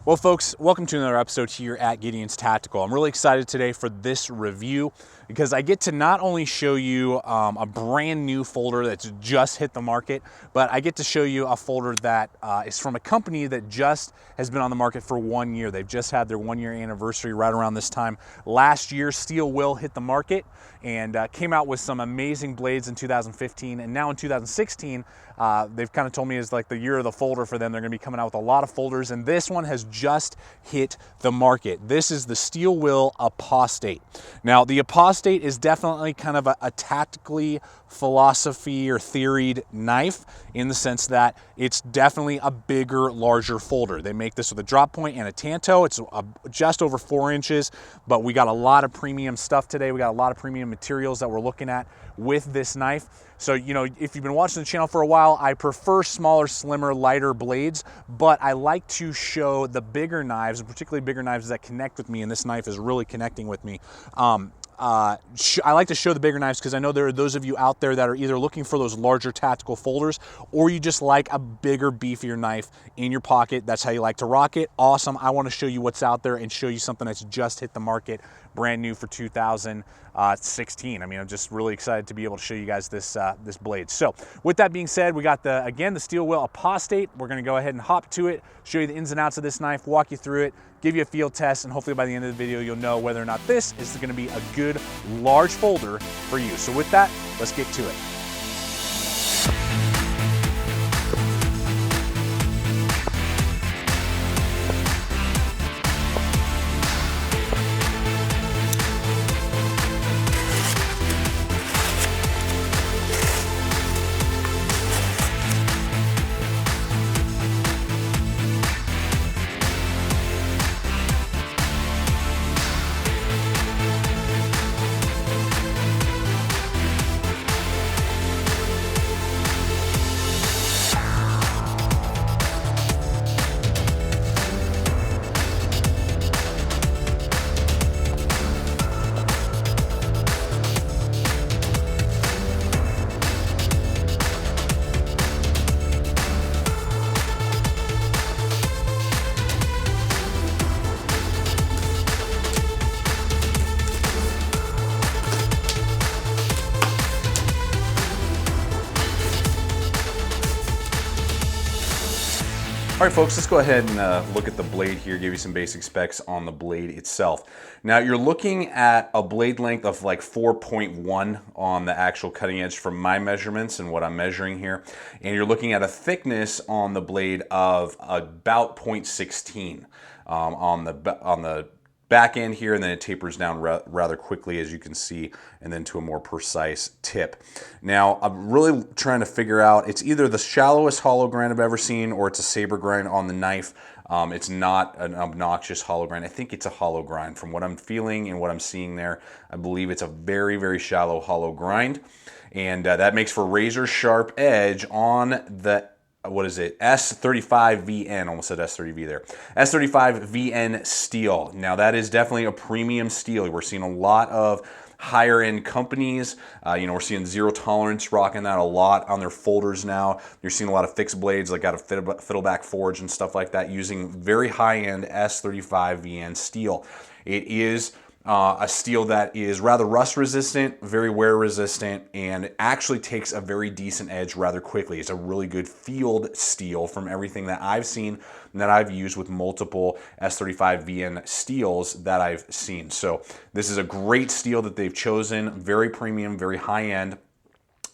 Well, folks, welcome to another episode here at Gideon's Tactical. I'm really excited today for this review because I get to not only show you a brand new folder that's just hit the market, but I get to show you a folder that is from a company that just has been on the market for 1 year. They've just had their 1 year anniversary right around this time. Last year, Steel Will hit the market and came out with some amazing blades in 2015, and now in 2016, they've kind of told me is like the year of the folder for them. They're going to be coming out with a lot of folders, and this one has just hit the market. This is the Steel Will Apostate. Now, the Apostate is definitely kind of a tactically philosophy or theoried knife in the sense that it's definitely a bigger, larger folder. They make this with a drop point and a tanto. It's just over 4 inches, but we got a lot of premium stuff today. We got a lot of premium materials that we're looking at with this knife. So, you know, if you've been watching the channel for a while, I prefer smaller, slimmer, lighter blades, but I like to show the bigger knives, and particularly bigger knives that connect with me, and this knife is really connecting with me. I like to show the bigger knives because I know there are those of you out there that are either looking for those larger tactical folders, or you just like a bigger, beefier knife in your pocket. That's how you like to rock it. Awesome. I want to show you what's out there and show you something that's just hit the market, brand new for 2016. I mean, I'm just really excited to be able to show you guys this this blade. So with that being said, we got again the Steel Will Apostate. We're going to go ahead and hop to it, show you the ins and outs of this knife, walk you through it, give you a field test, and hopefully by the end of the video you'll know whether or not this is going to be a good large folder for you. So with that, let's get to it. All right, folks, let's go ahead and look at the blade here, give you some basic specs on the blade itself. Now, you're looking at a blade length of like 4.1 on the actual cutting edge from my measurements and what I'm measuring here. And you're looking at a thickness on the blade of about 0.16 on the back end here, and then it tapers down rather quickly, as you can see, and then to a more precise tip. Now, I'm really trying to figure out, it's either the shallowest hollow grind I've ever seen, or it's a saber grind on the knife. It's not an obnoxious hollow grind. I think it's a hollow grind. From what I'm feeling and what I'm seeing there, I believe it's a very, very shallow hollow grind. And that makes for razor sharp edge on the what is it? S35VN, almost said S30V there. S35VN steel. Now that is definitely a premium steel. We're seeing a lot of higher end companies. You know, we're seeing Zero Tolerance rocking that a lot on their folders now. You're seeing a lot of fixed blades like out of Fiddleback Forge and stuff like that using very high end S35VN steel. It is a steel that is rather rust resistant, very wear resistant, and actually takes a very decent edge rather quickly. It's a really good field steel from everything that I've seen and that I've used with multiple S35VN steels that I've seen. So this is a great steel that they've chosen, very premium, very high end.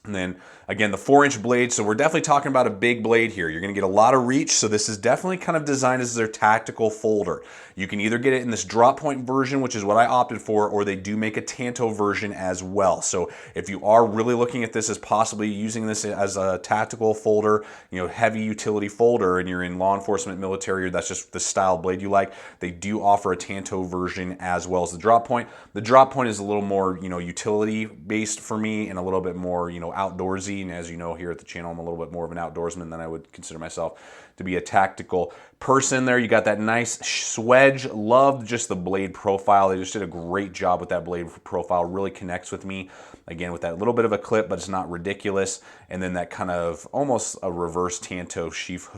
And then again, the 4-inch blade, so we're definitely talking about a big blade here. You're gonna get a lot of reach, so this is definitely kind of designed as their tactical folder. You can either get it in this drop point version, which is what I opted for, or they do make a tanto version as well. So if you are really looking at this as possibly using this as a tactical folder, you know, heavy utility folder, and you're in law enforcement, military, or that's just the style blade you like, they do offer a tanto version as well as the drop point. The drop point is a little more, you know, utility based for me and a little bit more, you know, outdoorsy. And as you know, here at the channel, I'm a little bit more of an outdoorsman than I would consider myself to be a tactical person there. You got that nice swedge. Loved just the blade profile. They just did a great job with that blade profile. Really connects with me. Again, with that little bit of a clip, but it's not ridiculous. And then that kind of almost a reverse tanto sheep's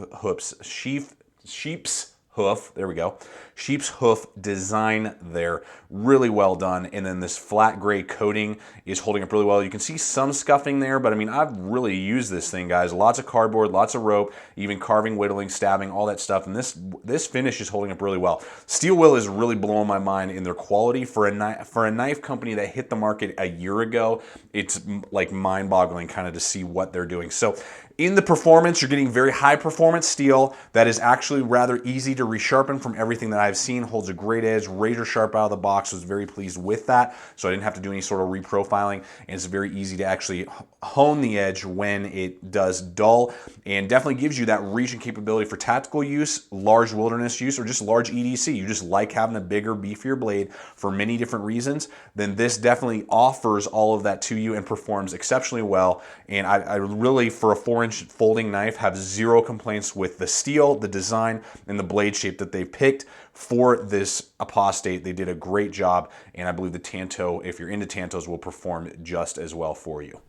hoof, there we go, sheep's hoof design there, really well done. And then this flat gray coating is holding up really well. You can see some scuffing there, but I mean, I've really used this thing, guys. Lots of cardboard, lots of rope, even carving, whittling, stabbing, all that stuff. And this finish is holding up really well. Steel Will is really blowing my mind in their quality for a knife company that hit the market a year ago. It's like mind-boggling kind of to see what they're doing. So in the performance, you're getting very high performance steel that is actually rather easy to resharpen from everything that I've seen. Holds a great edge, razor sharp out of the box. Was very pleased with that. So I didn't have to do any sort of reprofiling, and it's very easy to actually hone the edge when it does dull, and definitely gives you that reach and capability for tactical use, large wilderness use, or just large EDC. You just like having a bigger, beefier blade for many different reasons. Then this definitely offers all of that to you and performs exceptionally well. And I really, for a 4-inch folding knife, have zero complaints with the steel, the design, and the blade shape that they picked for this Apostate. They did a great job, and I believe the Tanto, if you're into Tantos, will perform just as well for you.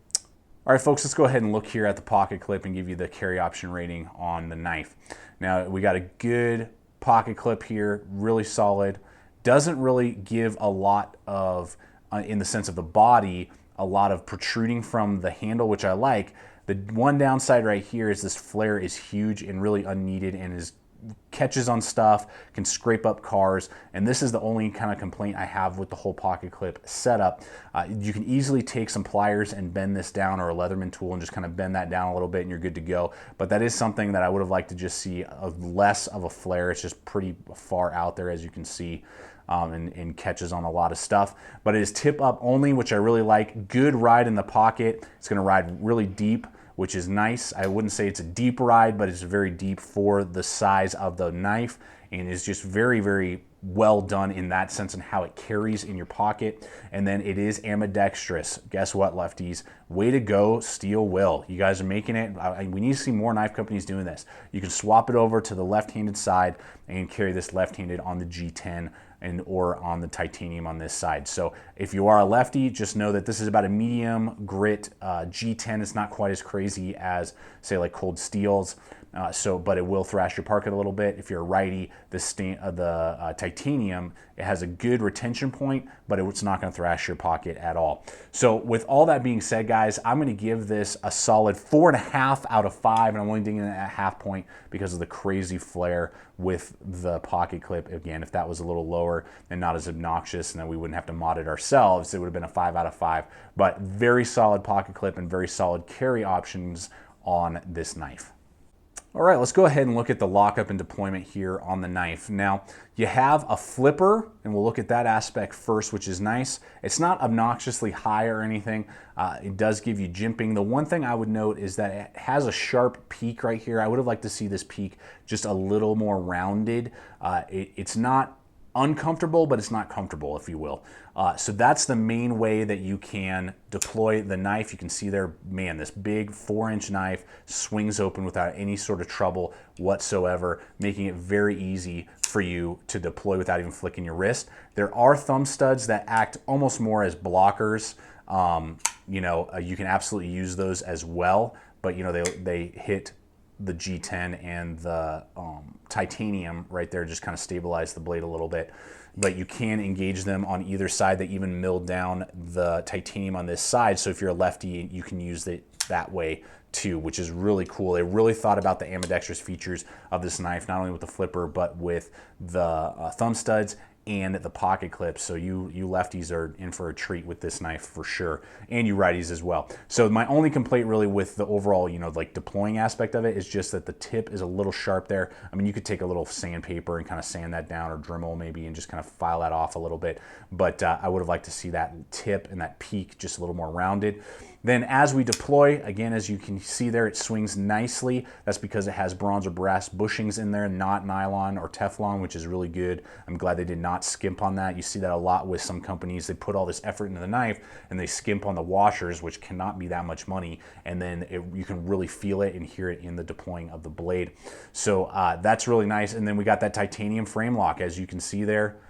All right, folks, let's go ahead and look here at the pocket clip and give you the carry option rating on the knife. Now, we got a good pocket clip here, really solid. Doesn't really give a lot of, in the sense of the body, a lot of protruding from the handle, which I like. The one downside right here is this flare is huge and really unneeded, and catches on stuff, can scrape up cars, and this is the only kind of complaint I have with the whole pocket clip setup. You can easily take some pliers and bend this down, or a Leatherman tool, and just kind of bend that down a little bit and you're good to go. But that is something that I would have liked to just see less of a flare. It's just pretty far out there, as you can see. And catches on a lot of stuff, but it is tip up only, which I really like. Good ride in the pocket. It's going to ride really deep, which is nice. I wouldn't say it's a deep ride, but it's very deep for the size of the knife, and is just very, very well done in that sense and how it carries in your pocket. And then it is ambidextrous. Guess what, lefties? Way to go, Steel Will. You guys are making it. We need to see more knife companies doing this. You can swap it over to the left-handed side and carry this left-handed on the G10 or on the titanium on this side. So if you are a lefty, just know that this is about a medium grit G10. It's not quite as crazy as, say, like Cold Steels. But it will thrash your pocket a little bit. If you're a righty, the titanium, it has a good retention point, but it's not going to thrash your pocket at all. So with all that being said, guys, I'm going to give this a solid 4.5 out of 5, and I'm only digging it at half point because of the crazy flare with the pocket clip. Again, if that was a little lower and not as obnoxious, and then we wouldn't have to mod it ourselves, it would have been a 5 out of 5. But very solid pocket clip and very solid carry options on this knife. All right, let's go ahead and look at the lockup and deployment here on the knife. Now, you have a flipper, and we'll look at that aspect first, which is nice. It's not obnoxiously high or anything. It does give you jimping. The one thing I would note is that it has a sharp peak right here. I would have liked to see this peak just a little more rounded. It's not uncomfortable, but it's not comfortable, if you will. So that's the main way that you can deploy the knife. You can see there, man, this big 4-inch knife swings open without any sort of trouble whatsoever, making it very easy for you to deploy without even flicking your wrist. There are thumb studs that act almost more as blockers. You can absolutely use those as well, but they hit the G10 and the titanium right there, just kind of stabilize the blade a little bit. But you can engage them on either side. They even milled down the titanium on this side, so if you're a lefty, you can use it that way too, which is really cool. They really thought about the ambidextrous features of this knife, not only with the flipper, but with the thumb studs and the pocket clips. So you lefties are in for a treat with this knife for sure, and you righties as well. So my only complaint really with the overall, like deploying aspect of it is just that the tip is a little sharp there. I mean, you could take a little sandpaper and kind of sand that down, or Dremel maybe, and just kind of file that off a little bit. But I would have liked to see that tip and that peak just a little more rounded. Then as we deploy, again, as you can see there, it swings nicely. That's because it has bronze or brass bushings in there, not nylon or Teflon, which is really good. I'm glad they did not skimp on that. You see that a lot with some companies. They put all this effort into the knife and they skimp on the washers, which cannot be that much money. And then you can really feel it and hear it in the deploying of the blade. So that's really nice. And then we got that titanium frame lock, as you can see there.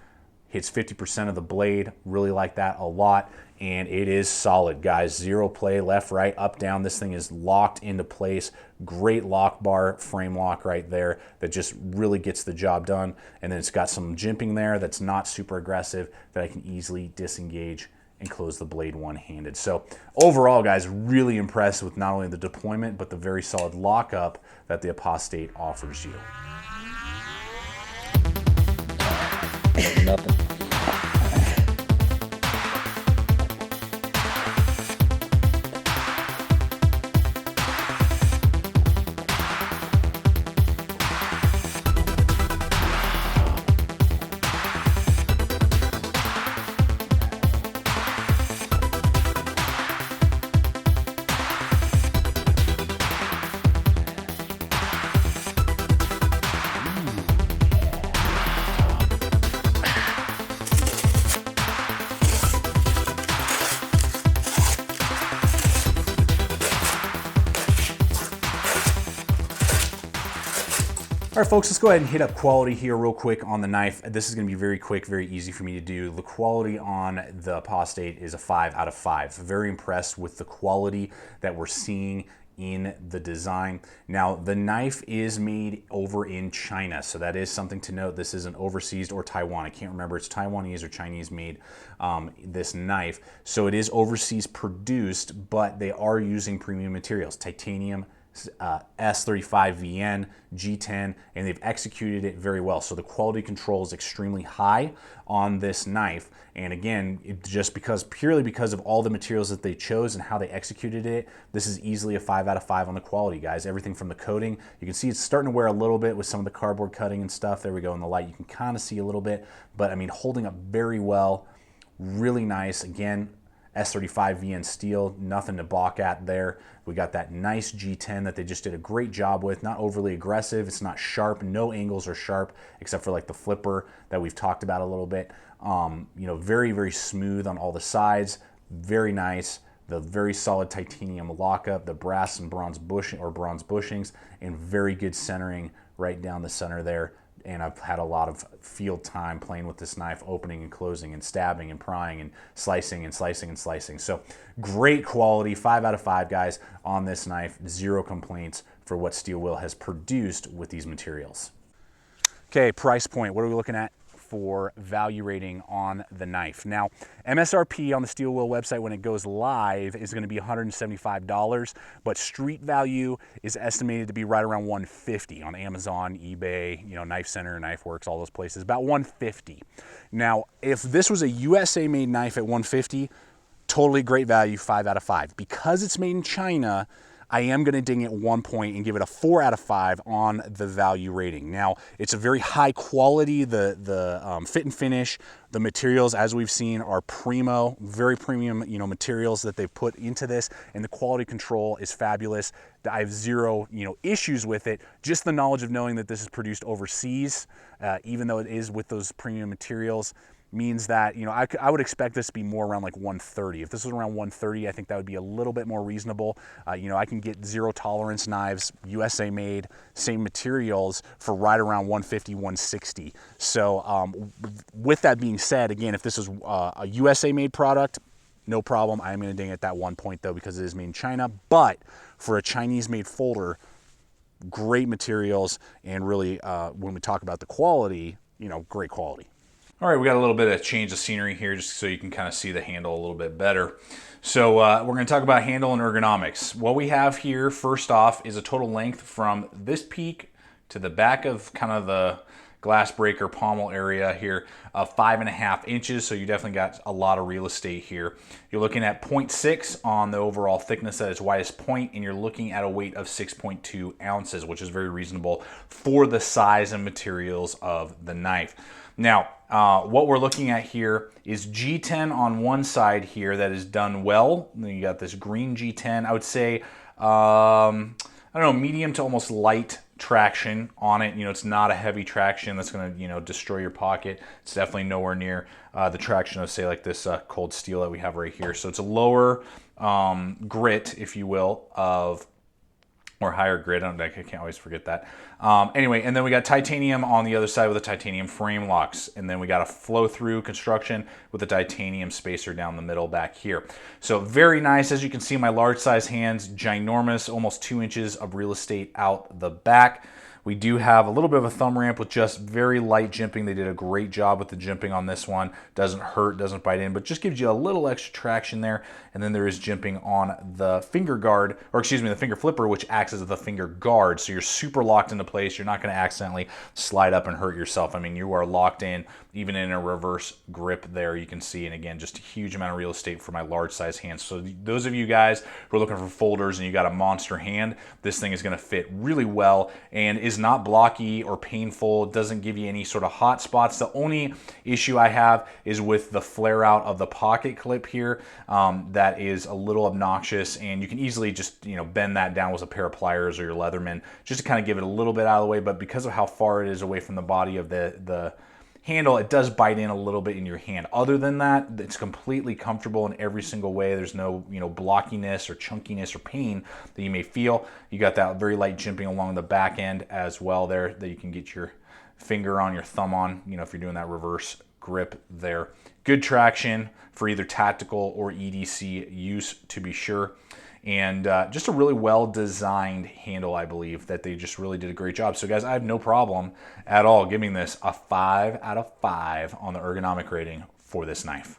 hits 50% of the blade. Really like that a lot. And it is solid, guys. Zero play, left, right, up, down. This thing is locked into place. Great lock bar, frame lock right there that just really gets the job done. And then it's got some jimping there that's not super aggressive that I can easily disengage and close the blade one-handed. So overall, guys, really impressed with not only the deployment, but the very solid lockup that the Apostate offers you. Nothing. All right, folks, let's go ahead and hit up quality here real quick on the knife. This is gonna be very quick, very easy for me to do. The quality on the Apostate is a 5 out of 5. Very impressed with the quality that we're seeing in the design. Now, the knife is made over in China, so that is something to note. This isn't overseas or Taiwan. I can't remember, it's Taiwanese or Chinese made, this knife. So it is overseas produced, but they are using premium materials, titanium, S35VN, G10, and they've executed it very well. So the quality control is extremely high on this knife. And again, purely because of all the materials that they chose and how they executed it, this is easily a 5 out of 5 on the quality, guys. Everything from the coating, you can see it's starting to wear a little bit with some of the cardboard cutting and stuff. There we go in the light, you can kind of see a little bit, but I mean, holding up very well, really nice. Again, S35VN steel, nothing to balk at there. We got that nice G10 that they just did a great job with, not overly aggressive, it's not sharp, no angles are sharp except for like the flipper that we've talked about a little bit. You know, very, very smooth on all the sides, very nice. The very solid titanium lockup, the brass and bronze bushings, and very good centering right down the center there. And I've had a lot of field time playing with this knife, opening and closing and stabbing and prying and slicing and slicing and slicing. So great quality, 5 out of 5, guys, on this knife. Zero complaints for what Steel Will has produced with these materials. Okay, price point, what are we looking at for value rating on the knife? Now, MSRP on the Steel Will website when it goes live is going to be $175, but street value is estimated to be right around $150 on Amazon, eBay, you know, Knife Center, Knife Works, all those places, about $150. Now, if this was a USA made knife at $150, totally great value, 5 out of 5. Because it's made in China, I am going to ding it 1 point and give it a 4 out of 5 on the value rating. Now, it's a very high quality, the fit and finish, the materials, as we've seen, are primo, very premium, you know, materials that they've put into this, and the quality control is fabulous. I have zero, you know, issues with it. Just the knowledge of knowing that this is produced overseas, even though it is with those premium materials, means that, you know, I would expect this to be more around like 130. If this was around 130, I think that would be a little bit more reasonable. You know, I can get zero tolerance knives, USA made, same materials, for right around 150, 160. So with that being said, again, if this is a USA made product, no problem. I'm going to ding it at that 1 point though, because it is made in China. But for a Chinese made folder, great materials, and really when we talk about the quality, you know, great quality. All right, we got a little bit of change of scenery here just so you can kind of see the handle a little bit better. So we're going to talk about handle and ergonomics. What we have here, first off, is a total length from this peak to the back of kind of the glass breaker pommel area here of 5.5 inches. So you definitely got a lot of real estate here. You're looking at 0.6 on the overall thickness at its widest point, and you're looking at a weight of 6.2 ounces, which is very reasonable for the size and materials of the knife. Now, what we're looking at here is G10 on one side here that is done well. And then you got this green G10. I would say, I don't know, medium to almost light traction on it. You know, it's not a heavy traction that's going to, you know, destroy your pocket. It's definitely nowhere near the traction of, say, like this cold steel that we have right here. So it's a lower grit, if you will, of or higher grit. I can't always forget that. Anyway, and then we got titanium on the other side with the titanium frame locks. And then we got a flow-through construction with a titanium spacer down the middle back here. So very nice. As you can see, my large size hands, ginormous, almost 2 inches of real estate out the back. We do have a little bit of a thumb ramp with just very light jimping. They did a great job with the jimping on this one. Doesn't hurt, doesn't bite in, but just gives you a little extra traction there. And then there is jimping on the finger guard, or excuse me, the finger flipper, which acts as the finger guard. So you're super locked into place. You're not going to accidentally slide up and hurt yourself. I mean, you are locked in, even in a reverse grip there, you can see. And again, just a huge amount of real estate for my large size hands. So those of you guys who are looking for folders and you got a monster hand, this thing is going to fit really well and is not blocky or painful. It doesn't give you any sort of hot spots. The only issue I have is with the flare out of the pocket clip here. That is a little obnoxious, and you can easily just, you know, bend that down with a pair of pliers or your Leatherman just to kind of give it a little bit out of the way. But because of how far it is away from the body of the handle, it does bite in a little bit in your hand. Other than that, it's completely comfortable in every single way. There's no, you know, blockiness or chunkiness or pain that you may feel. You got that very light jimping along the back end as well there that you can get your finger on, your thumb on, you know, if you're doing that reverse grip there. Good traction for either tactical or EDC use, to be sure. And just a really well-designed handle, I believe, that they just really did a great job. So, guys, I have no problem at all giving this a 5 out of 5 on the ergonomic rating for this knife.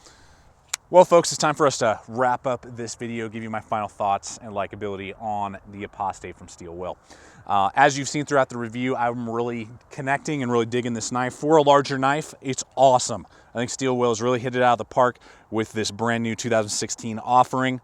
Well, folks, it's time for us to wrap up this video, give you my final thoughts and likability on the Apostate from Steel Will. As you've seen throughout the review, I'm really connecting and really digging this knife. For a larger knife, it's awesome. I think Steel Will has really hit it out of the park with this brand new 2016 offering.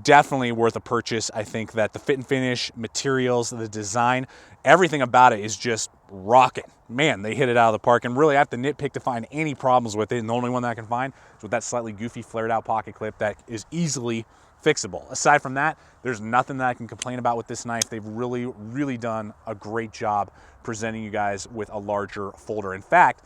Definitely worth a purchase. I think that the fit and finish, materials, the design, everything about it is just rocking. Man, they hit it out of the park, and really I have to nitpick to find any problems with it, and the only one that I can find is with that slightly goofy flared out pocket clip that is easily fixable. Aside from that, there's nothing that I can complain about with this knife. They've really done a great job presenting you guys with a larger folder. In fact,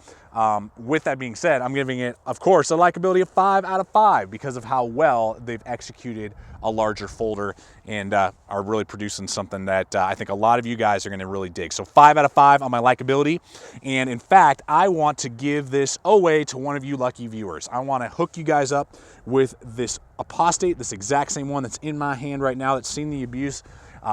with that being said, I'm giving it, of course, a likability of 5 out of 5 because of how well they've executed a larger folder and are really producing something that I think a lot of you guys are going to really dig. So 5 out of 5 on my likability. And in fact, I want to give this away to one of you lucky viewers. I want to hook you guys up with this Apostate, this exact same one that's in my hand right now that's seen the abuse.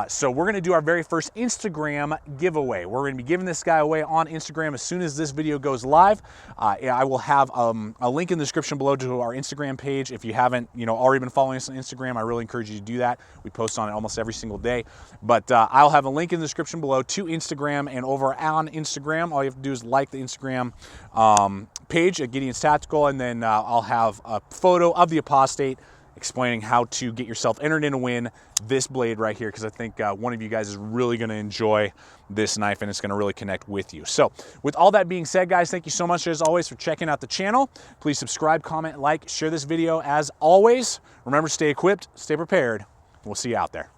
So we're going to do our very first Instagram giveaway. We're going to be giving this guy away on Instagram as soon as this video goes live. I will have a link in the description below to our Instagram page. If you haven't, you know, already been following us on Instagram, I really encourage you to do that. We post on it almost every single day. But I'll have a link in the description below to Instagram, and over on Instagram, all you have to do is like the Instagram page at Gideon's Tactical, and then I'll have a photo of the Apostate explaining how to get yourself entered in to win this blade right here, because I think one of you guys is really going to enjoy this knife and it's going to really connect with you. So with all that being said, guys, thank you so much as always for checking out the channel. Please subscribe, comment, like, share this video as always. Remember, stay equipped, stay prepared, and we'll see you out there.